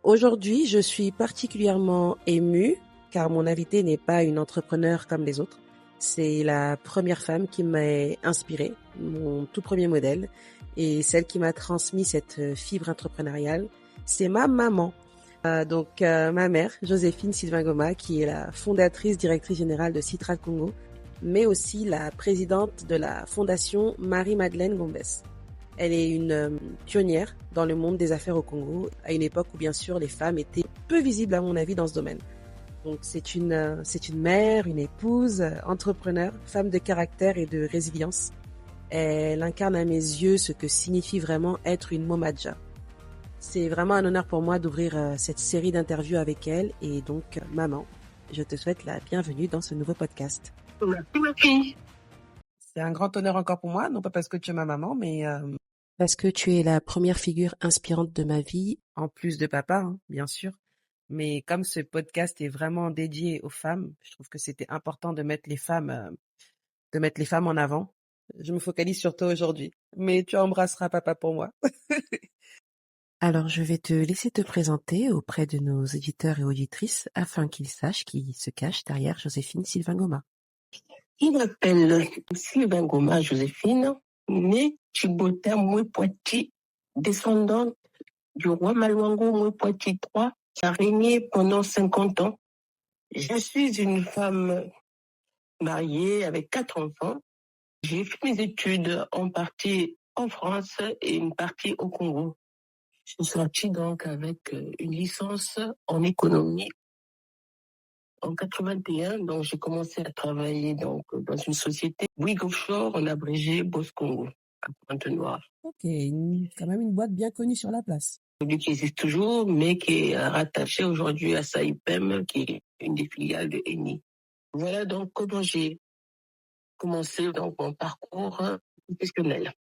Aujourd'hui, je suis particulièrement émue car mon invitée n'est pas une entrepreneure comme les autres. C'est la première femme qui m'a inspirée, mon tout premier modèle, et celle qui m'a transmis cette fibre entrepreneuriale, c'est ma maman. Ma mère, Joséphine Sylvain Goma, qui est la fondatrice, directrice générale de Citrate Congo, mais aussi la présidente de la fondation Marie-Madeleine Gombès. Elle est une pionnière dans le monde des affaires au Congo, à une époque où bien sûr les femmes étaient peu visibles à mon avis dans ce domaine. Donc c'est une mère, une épouse, entrepreneur, femme de caractère et de résilience. Elle incarne à mes yeux ce que signifie vraiment être une momadja. C'est vraiment un honneur pour moi d'ouvrir cette série d'interviews avec elle et donc maman, je te souhaite la bienvenue dans ce nouveau podcast. Merci. C'est un grand honneur encore pour moi, non pas parce que tu es ma maman, mais parce que tu es la première figure inspirante de ma vie, en plus de papa, hein, bien sûr. Mais comme ce podcast est vraiment dédié aux femmes, je trouve que c'était important de mettre les femmes en avant. Je me focalise sur toi aujourd'hui, mais tu embrasseras papa pour moi. Alors, je vais te laisser te présenter auprès de nos éditeurs et auditrices afin qu'ils sachent qui se cache derrière Joséphine Sylvain Goma. Je m'appelle Sylvain Goma Joséphine, née Chibota Moué-Poiti, descendante du roi Maluango Moué-Poiti III, qui a régné pendant 50 ans. Je suis une femme mariée avec 4 enfants. J'ai fait mes études en partie en France et une partie au Congo. Je suis sortie donc avec une licence en économie. En 81, donc j'ai commencé à travailler donc dans une société Bouygues Offshore, en abrégé Boss Congo, à Pointe-Noire. Ok, quand même une boîte bien connue sur la place. Celui qui existe toujours, mais qui est rattaché aujourd'hui à SAIPEM, qui est une des filiales de ENI. Voilà donc comment j'ai commencé donc mon parcours professionnel.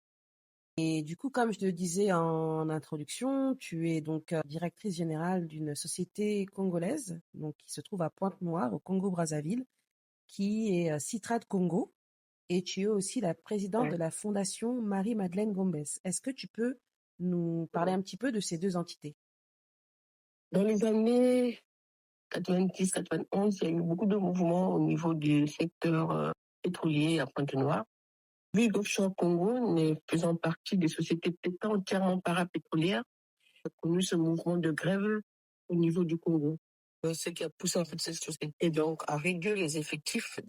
Et du coup, comme je te le disais en introduction, tu es donc directrice générale d'une société congolaise, donc qui se trouve à Pointe-Noire, au Congo-Brazzaville, qui est Citrate Congo, et tu es aussi la présidente de la fondation Marie-Madeleine Gombès. Est-ce que tu peux nous parler un petit peu de ces deux entités? Dans les années 90-91, il y a eu beaucoup de mouvements au niveau du secteur pétrolier à Pointe-Noire. Bouygues Offshore Congo, faisant partie des sociétés peut-être pas entièrement parapétrolières, a connu ce mouvement de grève au niveau du Congo. Ce qui a poussé en fait cette société donc à réduire les effectifs.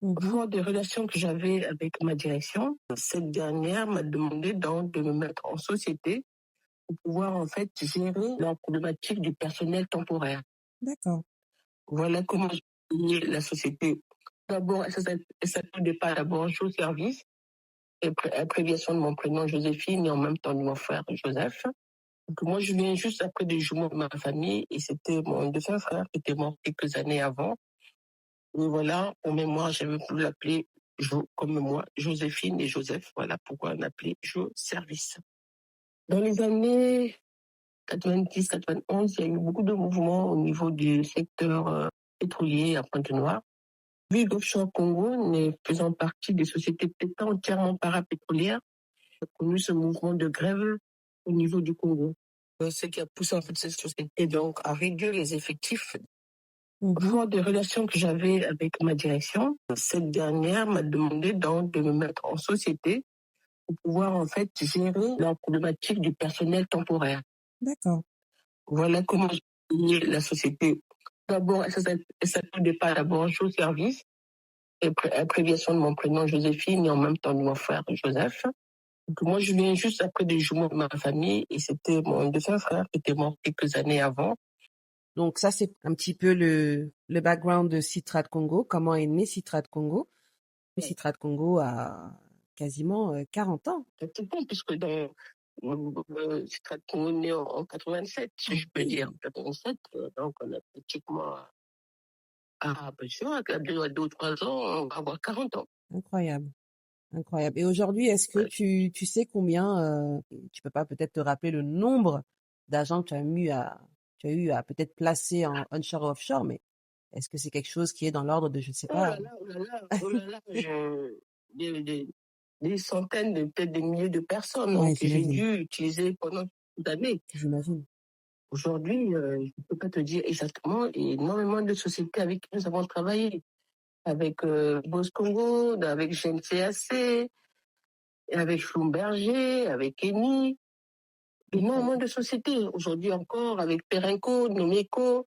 Au fond des relations que j'avais avec ma direction, cette dernière m'a demandé donc de me mettre en société pour pouvoir en fait gérer la problématique du personnel temporaire. D'accord. Voilà comment j'ai signé la société. D'abord, elle s'appelait pas d'abord Show Service, abréviation de mon prénom Joséphine et en même temps de mon frère Joseph. Donc moi, je viens juste après des jumeaux de ma famille et c'était mon deuxième frère qui était mort quelques années avant. Et voilà, en mémoire, j'avais voulu l'appeler comme moi, Joséphine et Joseph. Voilà pourquoi on appelait Jo Service. Dans les années 90-91, il y a eu beaucoup de mouvements au niveau du secteur pétrolier à Pointe-Noire. Bouygues Offshore Congo, faisant partie des sociétés peut-être pas entièrement parapétrolières, a connu ce mouvement de grève au niveau du Congo. Ce qui a poussé en fait cette société donc à réduire les effectifs. Au fond des relations que j'avais avec ma direction, cette dernière m'a demandé donc de me mettre en société pour pouvoir en fait gérer la problématique du personnel temporaire. D'accord. Voilà comment j'ai signé la société. D'abord, elle s'appelait pas d'abord Show Service, abréviation de mon prénom Joséphine et en même temps de mon frère Joseph. Donc moi, je viens juste après des jumeaux de ma famille et c'était mon deuxième frère qui était mort quelques années avant. Donc ça, c'est un petit peu le background de Citrate Congo, comment est né Citrate Congo. Citrate Congo a quasiment 40 ans. C'est bon, puisque dans Citrate Congo né en 87, si je peux dire. En 87, donc on a pratiquement, bien sûr, à 2 ou 3 ans, on va avoir 40 ans. Incroyable. Incroyable. Et aujourd'hui, est-ce que tu sais combien, tu peux pas peut-être te rappeler le nombre d'agents que tu as eu à peut-être placer en onshore ou offshore, mais est-ce que c'est quelque chose qui est dans l'ordre de, je ne sais pas. Oh là là, des centaines, peut-être des milliers de personnes Ouais, que j'ai j'imagine. dû utiliser pendant des années. J'imagine. Aujourd'hui, je ne peux pas te dire exactement, et énormément de sociétés avec qui nous avons travaillé, avec Boss Congo, avec GNCAC, avec Schlumberger, avec Eni, énormément Incroyable. de sociétés. Aujourd'hui encore, avec Perenco, Nomeco,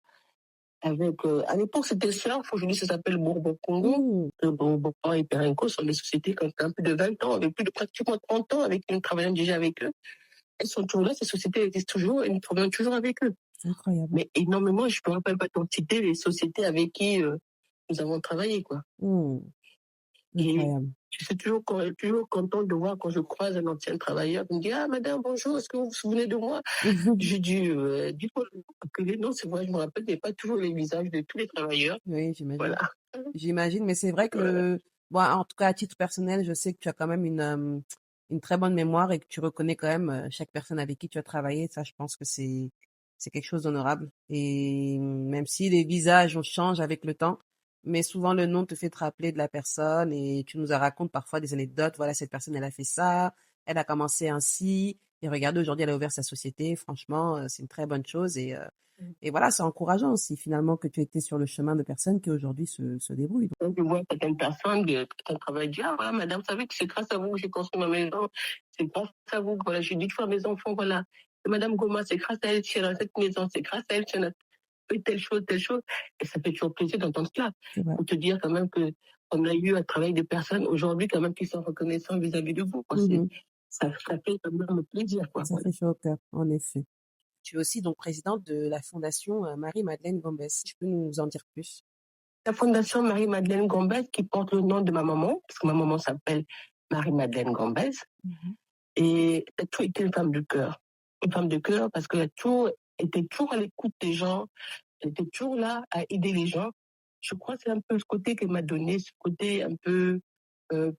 avec, à l'époque c'était Surf, aujourd'hui ça s'appelle Bourbon Congo. Mmh. Bourbon et Perenco sont des sociétés qui ont un peu de 20 ans, avec plus de pratiquement 30 ans, avec qui nous travaillons déjà avec eux. Elles sont toujours là, ces sociétés existent toujours et nous travaillons toujours avec eux. C'est incroyable. Mais énormément, je ne me rappelle pas t'en citer les sociétés avec qui nous avons travaillé, quoi. Mmh. Et Incroyable. je suis toujours contente de voir quand je croise un ancien travailleur qui me dit: «Ah madame, bonjour, est-ce que vous vous souvenez de moi?» Je dis: «Dites-moi que les noms, c'est vrai, je me rappelle, mais pas toujours les visages de tous les travailleurs». Oui, j'imagine. Voilà. J'imagine, mais c'est vrai Voilà. que, bon, en tout cas, à titre personnel, je sais que tu as quand même une très bonne mémoire et que tu reconnais quand même chaque personne avec qui tu as travaillé. Ça, je pense que c'est quelque chose d'honorable. Et même si les visages changent avec le temps, mais souvent le nom te fait te rappeler de la personne et tu nous racontes parfois des anecdotes. Voilà, cette personne, elle a fait ça, elle a commencé ainsi. Et regardez, aujourd'hui, elle a ouvert sa société. Franchement, c'est une très bonne chose et voilà, c'est encourageant aussi finalement que tu étais sur le chemin de personnes qui aujourd'hui se débrouillent. Donc, je vois certaines personnes qui travaillent, dire: «Ah voilà, madame, vous savez que c'est grâce à vous que j'ai construit ma maison. C'est grâce à vous que voilà, j'ai dit fois à mes enfants, voilà. Et madame Goma, c'est grâce à elle si elle a cette maison, c'est grâce à elle si elle a fait telle chose, telle chose». Et ça fait toujours plaisir d'entendre cela. C'est vrai. Pour te dire quand même que on a eu à travailler des personnes aujourd'hui quand même qui sont reconnaissants vis-à-vis de vous, quoi. Mhm. Ça fait quand même plaisir, quoi. Ça Voilà. fait chaud au cœur, en effet. Tu es aussi donc présidente de la fondation Marie-Madeleine Gomez. Tu peux nous en dire plus? La fondation Marie-Madeleine Gambès, qui porte le nom de ma maman, parce que ma maman s'appelle Marie-Madeleine Gambès, Mhm. et elle a toujours été une femme de cœur. Une femme de cœur parce qu'elle a toujours était toujours à l'écoute des gens, elle était toujours là à aider les gens. Je crois que c'est un peu ce côté qu'elle m'a donné, ce côté un peu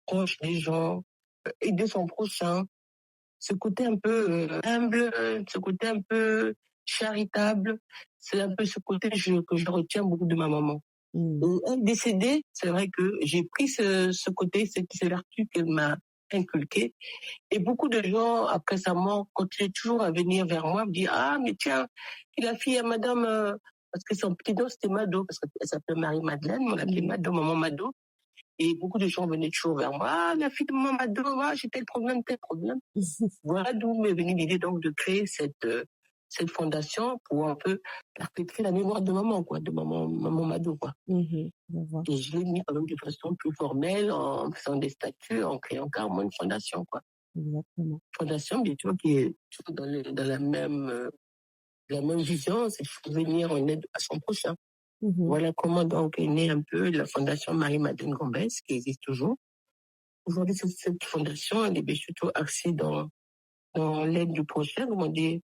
proche des gens, aider son prochain, ce côté un peu humble, ce côté un peu charitable. C'est un peu ce côté que je retiens beaucoup de ma maman. Mhm. Et elle décédée, c'est vrai que j'ai pris ce côté, ces vertus qu'elle m'a inculquées. Et beaucoup de gens, après sa mort, continuent toujours à venir vers moi, me dire: «Ah, mais tiens, et la fille à madame, parce que son petit nom, c'était Mado, parce qu'elle s'appelle Marie-Madeleine, on l'appelait Mhm. Mado, maman Mado. Et beaucoup de gens venaient toujours vers moi: «Ah, la fille de maman Mado, ah, j'ai tel problème, tel problème». Voilà d'où m'est venue l'idée donc de créer cette fondation pour un peu perpétuer la mémoire de maman, quoi, de maman Mado, quoi. Mhm. Je vois. Et je l'ai mis quand même de façon plus formelle, en faisant des statuts, en créant carrément une fondation, quoi. Exactement. Fondation, bien sûr, qui est toujours dans la même vision, c'est de venir en aide à son prochain. Mhm. Voilà comment donc est née un peu la fondation Marie-Madeleine Gombès, qui existe toujours. Aujourd'hui, cette fondation, elle est surtout axée dans l'aide du prochain, comment dire,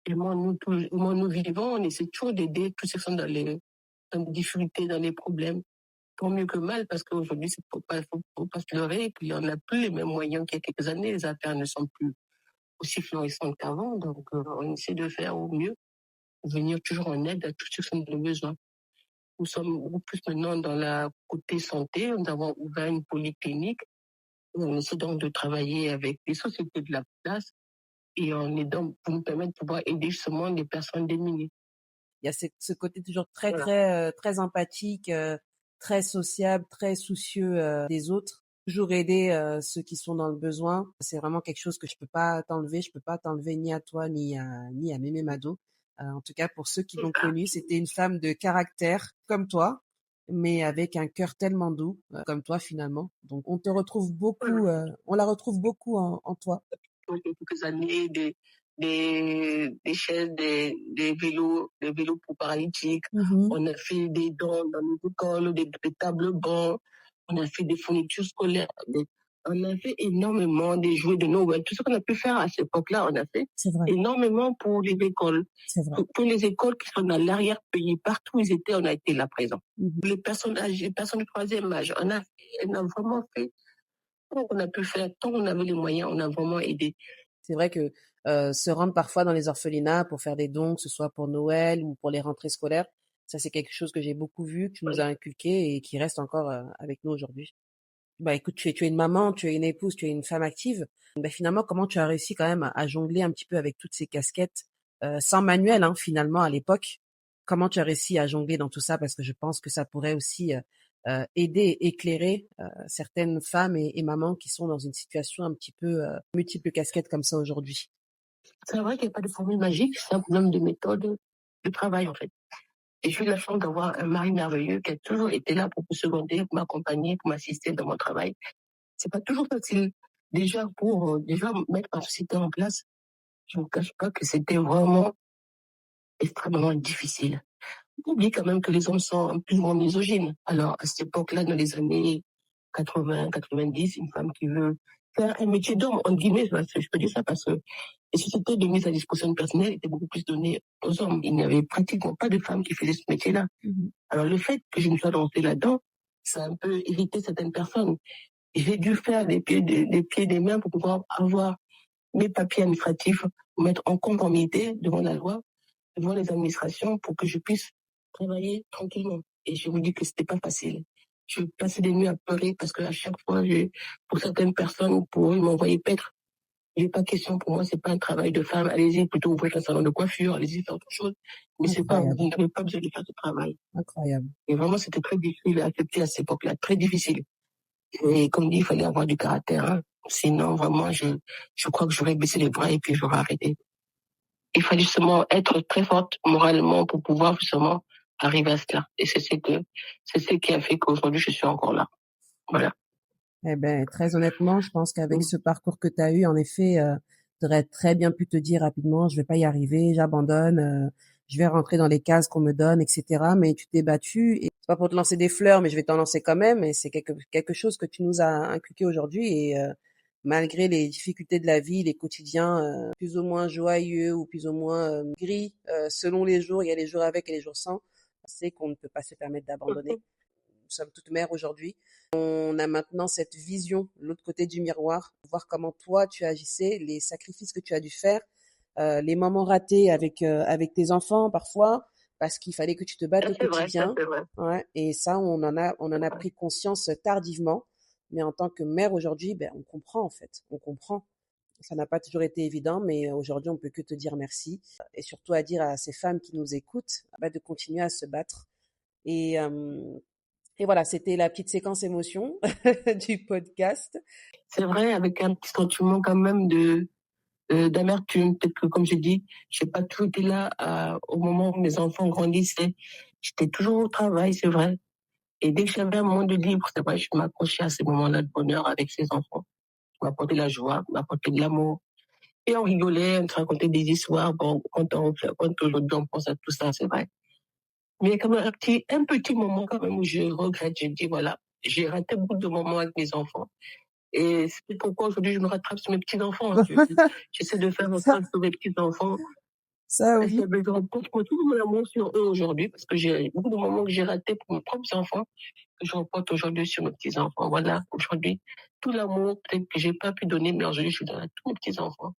comment nous vivons, on essaie toujours d'aider tous ceux qui sont dans les difficultés, dans les problèmes. Tant mieux que mal, parce qu'aujourd'hui, faut pas se leurrer, qu'il y en a plus les mêmes moyens qu'il y a quelques années. Les affaires ne sont plus aussi florissantes qu'avant. Donc, on essaie de faire au mieux, venir toujours en aide à tous ceux qui ont le besoin. Nous sommes beaucoup plus maintenant dans la côté santé. Nous avons ouvert une polyclinique. On essaie donc de travailler avec les sociétés de la place et en aidant pour nous permettre de pouvoir aider justement les personnes démunies. Il y a ce côté toujours très, Voilà. très, très empathique, très sociable, très soucieux des autres. Toujours aider ceux qui sont dans le besoin. C'est vraiment quelque chose que je peux pas t'enlever. Je peux pas t'enlever ni à toi ni à Mémé Mado. En tout cas, pour ceux qui C'est l'ont ça. connue, c'était une femme de caractère comme toi, mais avec un cœur tellement doux, comme toi finalement. Donc, on te retrouve Voilà. beaucoup, on la retrouve beaucoup en toi. Donc, il y a quelques années, des chaises, des vélos pour paralytiques. Mhm. On a fait des dons dans nos écoles, des tables bancs. On a fait des fournitures scolaires. On a fait énormément des jouets de Noël. Tout ce qu'on a pu faire à cette époque-là, on a fait C'est vrai, énormément pour les écoles. c'est vrai. Pour les écoles qui sont dans l'arrière-pays, partout où ils étaient, on a été là présent. Mhm. Les personnes âgées, les personnes du troisième âge, on a vraiment fait tout qu'on a pu faire, tant qu'on avait les moyens, on a vraiment aidé. C'est vrai que se rendre parfois dans les orphelinats pour faire des dons, que ce soit pour Noël ou pour les rentrées scolaires, ça c'est quelque chose que j'ai beaucoup vu, que tu nous as inculqué et qui reste encore avec nous aujourd'hui. Bah écoute, tu es une maman, tu es une épouse, tu es une femme active. Bah finalement, comment tu as réussi quand même à jongler un petit peu avec toutes ces casquettes sans manuel, hein, finalement, à l'époque. Comment tu as réussi à jongler dans tout ça? Parce que je pense que ça pourrait aussi aider, éclairer certaines femmes et mamans qui sont dans une situation un petit peu multiple casquettes comme ça aujourd'hui. C'est vrai qu'il n'y a pas de formule magique, c'est un problème de méthode de travail, en fait. Et j'ai eu la chance d'avoir un mari merveilleux qui a toujours été là pour me seconder, pour m'accompagner, pour m'assister dans mon travail. C'est pas toujours facile. Déjà, pour déjà mettre ma société en place, je ne vous cache pas que c'était vraiment extrêmement difficile. On oublie quand même que les hommes sont plus ou moins misogynes. Alors, à cette époque-là, dans les années 80, 90, une femme qui veut faire un métier d'homme, en guillemets, je peux dire ça parce que les sociétés de mise à disposition personnelle étaient beaucoup plus données aux hommes. Il n'y avait pratiquement pas de femmes qui faisaient ce métier-là. Alors, le fait que je me sois lancée là-dedans, ça a un peu irrité certaines personnes. J'ai dû faire des pieds, des pieds, des mains pour pouvoir avoir mes papiers administratifs, mettre en conformité devant la loi, devant les administrations pour que je puisse travailler tranquillement. Et je vous dis que c'était pas facile. Je passais des nuits à pleurer parce qu'à chaque fois, pour certaines personnes, pour eux, ils m'envoyaient paître. Il n'est pas question pour moi, c'est pas un travail de femme. Allez-y, plutôt ouvrir un salon de coiffure, allez-y faire autre chose. Mais c'est pas, vous n'avez pas besoin de faire ce travail. Incroyable. Et vraiment, c'était très difficile à accepter à cette époque-là, très difficile. Et comme dit, il fallait avoir du caractère, hein. Sinon, vraiment, je crois que j'aurais baissé les bras et puis j'aurais arrêté. Il fallait justement être très forte moralement pour pouvoir justement arriver à cela. Et c'est ce qui a fait qu'aujourd'hui, je suis encore là. Voilà. Eh ben, très honnêtement, je pense qu'avec ce parcours que tu as eu, en effet, tu aurais très bien pu te dire rapidement, je vais pas y arriver, j'abandonne, je vais rentrer dans les cases qu'on me donne, etc. Mais tu t'es battu et c'est pas pour te lancer des fleurs, mais je vais t'en lancer quand même. Et c'est quelque chose que tu nous as inculqué aujourd'hui. Et malgré les difficultés de la vie, les quotidiens plus ou moins joyeux ou plus ou moins gris, selon les jours, il y a les jours avec et les jours sans. C'est qu'on ne peut pas se permettre d'abandonner. Nous sommes toutes mères aujourd'hui. On a maintenant cette vision, l'autre côté du miroir, voir comment toi tu agissais, les sacrifices que tu as dû faire, les moments ratés avec tes enfants parfois, parce qu'il fallait que tu te battes au quotidien. Vrai. Ouais, et ça, on en a pris conscience tardivement. Mais en tant que mère aujourd'hui, ben, on comprend en fait, on comprend. Ça n'a pas toujours été évident, mais aujourd'hui, on peut que te dire merci. Et surtout à dire à ces femmes qui nous écoutent, de continuer à se battre. Et, euh, et voilà, c'était la petite séquence émotion du podcast. C'est vrai, avec un petit sentiment quand même d'amertume. Peut-être que, comme j'ai dit, j'ai pas toujours été là au moment où mes enfants grandissaient. J'étais toujours au travail, c'est vrai. Et dès que j'avais un moment de libre, c'est vrai, je m'accrochais à ces moments-là de bonheur avec ces enfants. Je m'apportais la joie, m'apportais de l'amour. Et on rigolait, on se racontait des histoires. Bon, quand aujourd'hui on pense à tout ça, c'est vrai. Mais il y a quand même un petit moment quand même où je regrette. Je dis, voilà, j'ai raté beaucoup de moments avec mes enfants. Et c'est pourquoi aujourd'hui je me rattrape sur mes petits-enfants. J'essaie de faire en sorte sur mes petits-enfants. Ça, oui. Je rencontre tout mon amour sur eux aujourd'hui parce que j'ai beaucoup de moments que j'ai ratés pour mes propres enfants que je reporte aujourd'hui sur mes petits-enfants. Voilà, aujourd'hui, tout l'amour peut-être que j'ai pas pu donner, mais aujourd'hui je suis dans tous mes petits-enfants.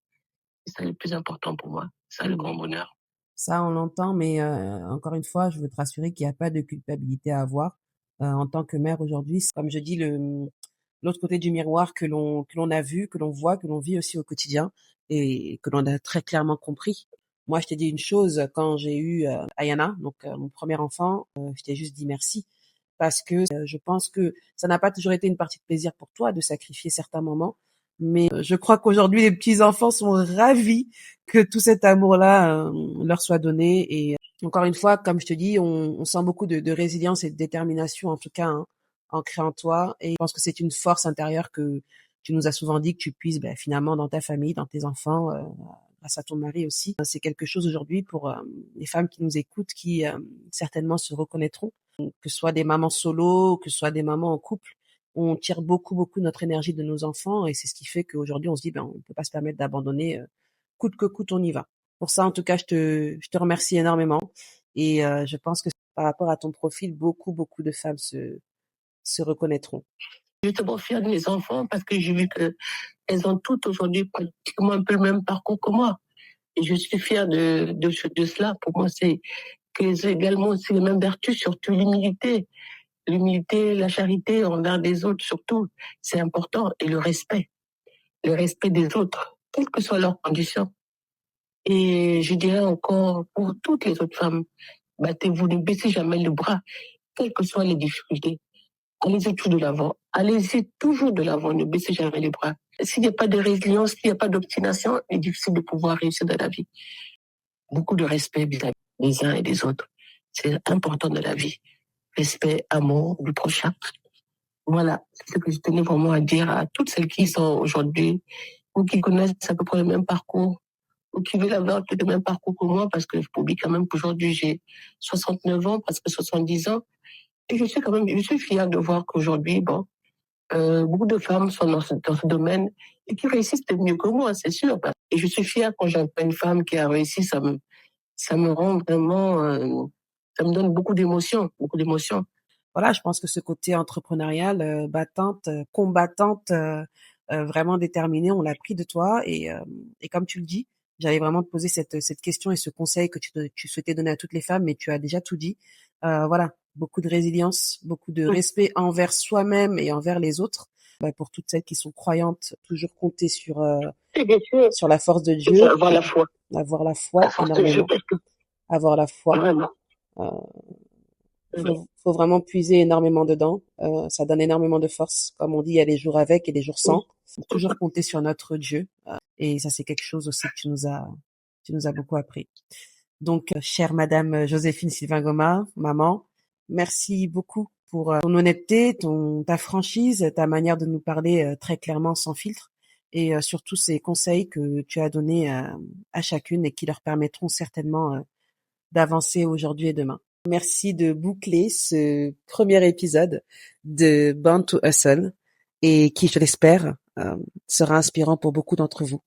C'est ça le plus important pour moi. C'est ça le grand bonheur. Ça, on l'entend, mais encore une fois, je veux te rassurer qu'il n'y a pas de culpabilité à avoir en tant que mère aujourd'hui. Comme je dis, l'autre côté du miroir que l'on a vu, que l'on voit, que l'on vit aussi au quotidien et que l'on a très clairement compris. Moi, je t'ai dit une chose quand j'ai eu Ayana, donc mon premier enfant, je t'ai juste dit merci parce que je pense que ça n'a pas toujours été une partie de plaisir pour toi de sacrifier certains moments, mais je crois qu'aujourd'hui les petits enfants sont ravis que tout cet amour-là leur soit donné. Et encore une fois, comme je te dis, on sent beaucoup de résilience et de détermination, en tout cas, hein, ancrée en toi. Et je pense que c'est une force intérieure que tu nous as souvent dit que tu puisses finalement dans ta famille, dans tes enfants, grâce à ton mari aussi. C'est quelque chose aujourd'hui pour les femmes qui nous écoutent, qui certainement se reconnaîtront, que ce soit des mamans solo, que ce soit des mamans en couple. On tire beaucoup, beaucoup notre énergie de nos enfants et c'est ce qui fait qu'aujourd'hui, on se dit, on ne peut pas se permettre d'abandonner. Coûte que coûte, on y va. Pour ça, en tout cas, je te remercie énormément. Et je pense que par rapport à ton profil, beaucoup, beaucoup de femmes se reconnaîtront. Je suis tellement fière de mes enfants parce que j'ai vu qu'elles ont toutes aujourd'hui pratiquement un peu le même parcours que moi. Et je suis fière de cela. Pour moi, c'est qu'elles ont également aussi les mêmes vertus, surtout l'humilité. L'humilité, la charité envers les autres, surtout, c'est important. Et le respect des autres, quelles que soient leurs conditions. Et je dirais encore pour toutes les autres femmes, battez-vous, ne baissez jamais le bras, quelles que soient les difficultés. Allez-y toujours de l'avant. Allez-y toujours de l'avant. Ne baissez jamais les bras. S'il n'y a pas de résilience, s'il n'y a pas d'obstination, il est difficile de pouvoir réussir dans la vie. Beaucoup de respect vis-à-vis des uns et des autres. C'est important dans la vie. Respect, amour du prochain. Voilà, c'est ce que je tenais vraiment à dire à toutes celles qui sont aujourd'hui ou qui connaissent à peu près le même parcours ou qui veulent avoir peut-être le même parcours que moi, parce que je oublie quand même qu'aujourd'hui j'ai 69 ans, presque 70 ans, et je suis fière de voir qu'aujourd'hui, beaucoup de femmes sont dans ce domaine et qui réussissent peut-être mieux que moi, c'est sûr. Et je suis fière quand j'entends une femme qui a réussi, ça me rend vraiment, ça me donne beaucoup d'émotions, beaucoup d'émotions. Voilà, je pense que ce côté entrepreneurial, battante, combattante, vraiment déterminée, on l'a pris de toi et comme tu le dis, j'allais vraiment te poser cette question et ce conseil que tu souhaitais donner à toutes les femmes, mais tu as déjà tout dit. Voilà, beaucoup de résilience, beaucoup de respect envers soi-même et envers les autres. Pour toutes celles qui sont croyantes, toujours compter sur la force de Dieu, Avoir la foi. avoir la foi énormément, avoir la foi. Vraiment. Faut vraiment puiser énormément dedans. Ça donne énormément de force. Comme on dit, il y a des jours avec et des jours sans. Faut toujours compter sur notre Dieu. Et ça, c'est quelque chose aussi que tu nous as beaucoup appris. Donc, chère Madame Joséphine Sylvain-Gomard, maman, merci beaucoup pour ton honnêteté, ta franchise, ta manière de nous parler très clairement, sans filtre, et surtout ces conseils que tu as donnés à chacune et qui leur permettront certainement d'avancer aujourd'hui et demain. Merci de boucler ce premier épisode de Born to Hustle et qui, je l'espère, sera inspirant pour beaucoup d'entre vous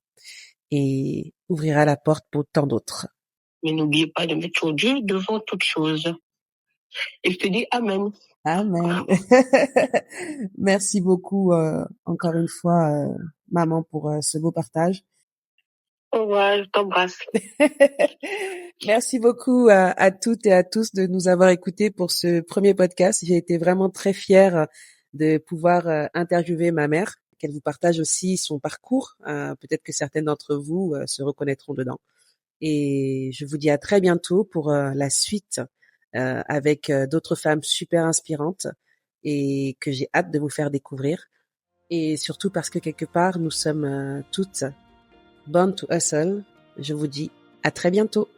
et ouvrira la porte pour tant d'autres. Mais n'oubliez pas de mettre Dieu devant toute chose. Et je te dis Amen. Amen. Merci beaucoup encore une fois, maman, pour ce beau partage. Au revoir, je t'embrasse. Merci beaucoup à toutes et à tous de nous avoir écoutés pour ce premier podcast. J'ai été vraiment très fière de pouvoir interviewer ma mère, qu'elle vous partage aussi son parcours. Peut-être que certaines d'entre vous se reconnaîtront dedans. Et je vous dis à très bientôt pour la suite avec d'autres femmes super inspirantes et que j'ai hâte de vous faire découvrir. Et surtout parce que quelque part, nous sommes toutes born to hustle. Je vous dis à très bientôt.